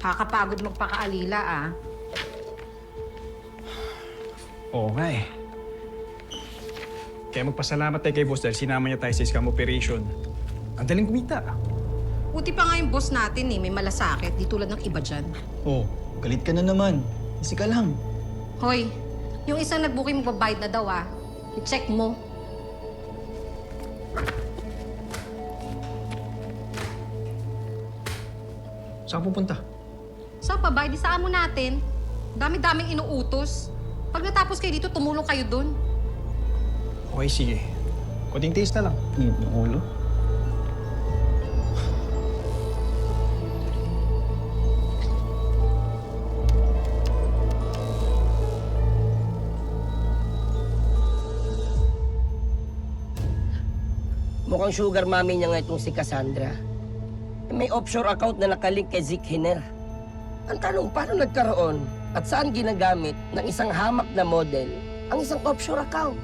Kakapagod magpakaalila, ah. Oo nga eh. Kaya magpasalamat tayo kay boss dahil sinama niya tayo sa scam operation. Ang daling kumita. Buti pa nga yung boss natin eh, may malasakit, di tulad ng iba dyan. Oh, galit ka na naman. Kasi ka lang. Hoy, yung isang nag-booking magbabayad na daw, ah. I-check mo. Saan pupunta? Saan pa ba? Di saan mo natin? Dami-daming inuutos. Pag natapos kayo dito, tumulong kayo dun. Okay, sige. Kunting taste na lang. Yung ulo. Mukhang sugar mommy niya nga itong si Cassandra. May offshore account na nakalink kay Zeke Hiner. Ang tanong, paano nagkaroon at saan ginagamit ng isang hamak na model ang isang offshore account?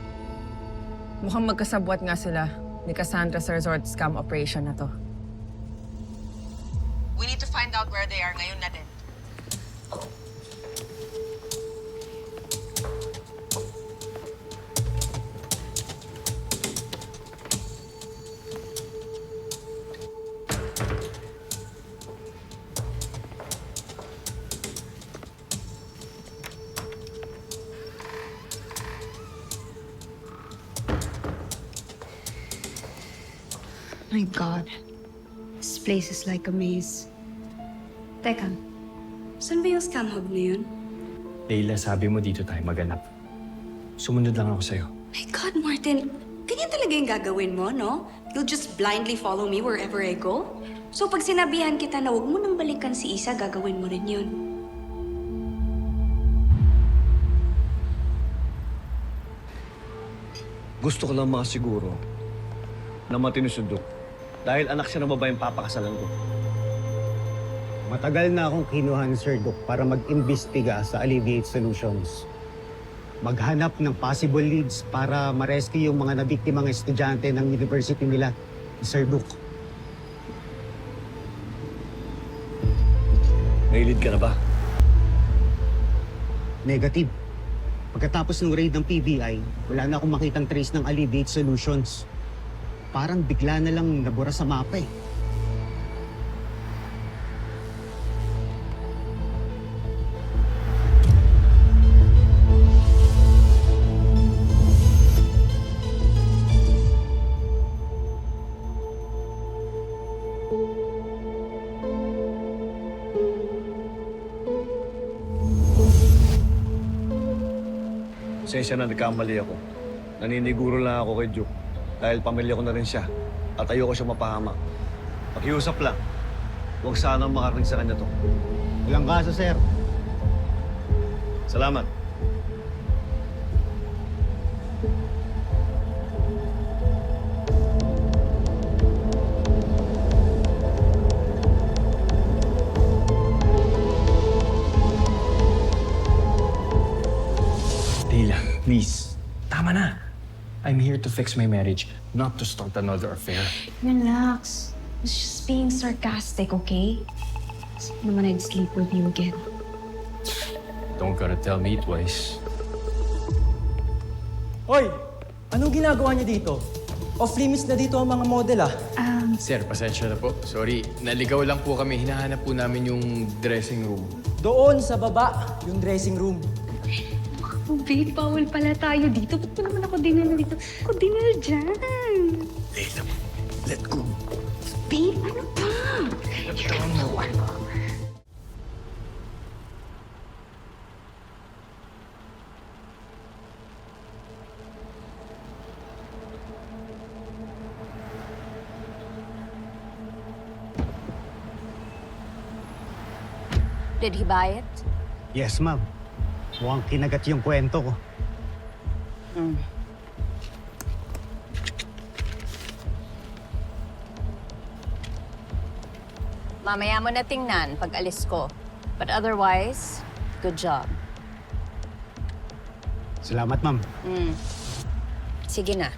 Mukhang magkasabwat nga sila ni Cassandra sa resort scam operation na to. We need to find out where they are ngayon na din. My God. This place is like a maze. Teka, saan ba yung scam hub na yun? Leila, sabi mo dito tayo maganap. Sumunod lang ako sa'yo. My God, Martin. Ganyan talaga yung gagawin mo, no? You'll just blindly follow me wherever I go? So pag sinabihan kita na huwag mo nang balikan si Isa, gagawin mo rin yun. Gusto ko lang makasiguro na matino si Duke dahil anak siya ng babaeng papakasalan ko. Matagal na akong kinuha ni Sir Duke para mag-imbestiga sa Alleviate Solutions. Maghanap ng possible leads para ma-rescue yung mga nabiktimang estudyante ng university nila, ni Sir Duke. May lead ka na ba? Negative. Pagkatapos ng raid ng PBI, wala na akong makitang trace ng Alleviate Solutions. Parang bigla na lang nabura sa mapa eh. Pasensya na nagkamali ako. Naniniguro lang ako kay Duke dahil pamilya ko na rin siya at ayoko siya mapahamak. Pakiusap lang. Huwag sanang makarinig sa kanya to. Walang kaso, Sir. Salamat. Leila, please. Tama na. I'm here to fix my marriage, not to start another affair. Relax. I was just being sarcastic, okay? Sino naman I'd sleep with you again? Don't gotta tell me twice. Hoy! Anong ginagawa niyo dito? Off-limits na dito ang mga model, ah. Sir, pasensya na po. Sorry, naligaw lang po kami. Hinahanap po namin yung dressing room. Doon sa baba, yung dressing room. Oh, babe, bawal pala tayo dito. Ba't mo naman ako dinala dito? Ako dinala dyan. Leila, let go. Babe, ano ba? Ano? Did he buy it? Yes, ma'am. Mukhang kinagat yung kwento ko. Mamaya mo na tingnan pag alis ko. But otherwise, good job. Salamat, ma'am. Sige na.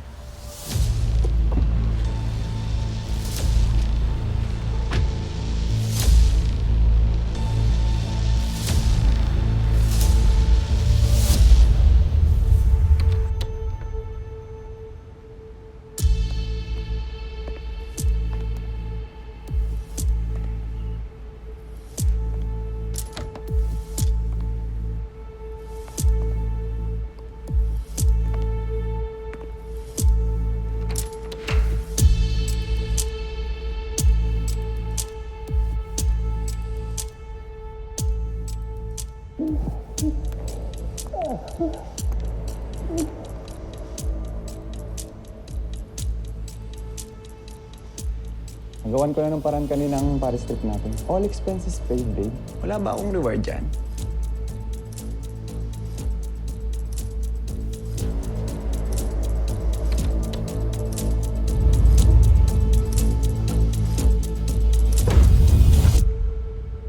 Nagawan ko na ng parang kaninang Paris trip natin. All expenses paid, babe. Wala ba akong reward dyan?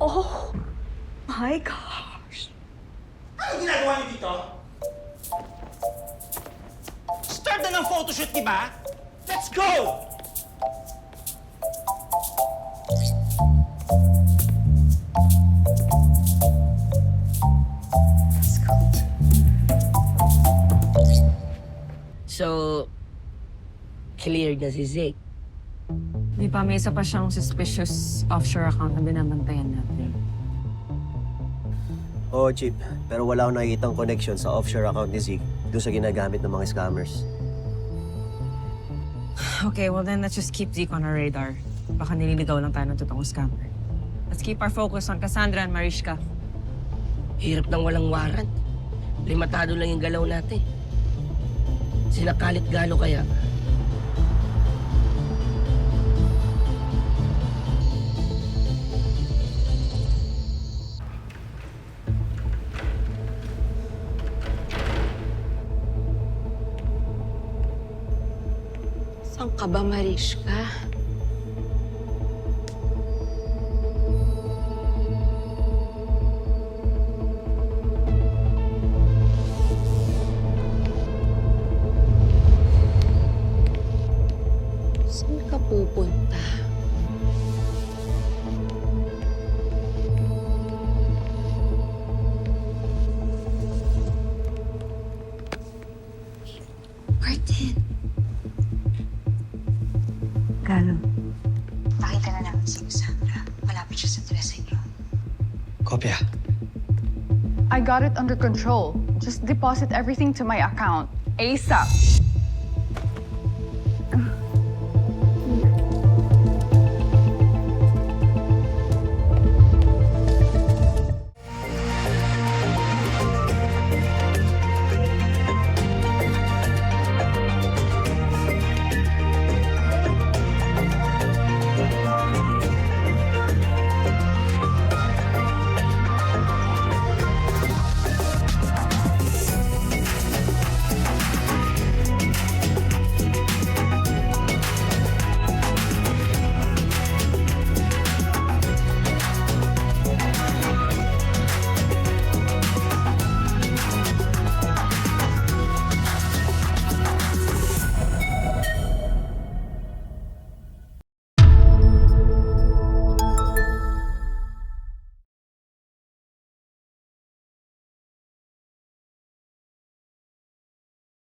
Oh my gosh. Ano ginagawa niyo dito? Start na ng photoshoot, di ba? Let's go! So, clear na si Zeke. Di pa, may isa pa siyang suspicious offshore account na binabantayan natin. Oo, Chip. Pero wala akong nakikitang connection sa offshore account ni Zeke doon sa ginagamit ng mga scammers. Okay, well then let's just keep Zeke on our radar. Baka nililigaw lang tayo ng totoong scammer. Let's keep our focus on Cassandra and Mariska. Hirap ng walang warrant. Limitado lang yung galaw natin. Sinakalit galo kaya? Saan ka ba, Mariska? Saan ka pupunta? Martin. Galo. Nakita na namin si Cassandra. Malapit siya sa dressing room. Kopya. I got it under control. Just deposit everything to my account. ASAP.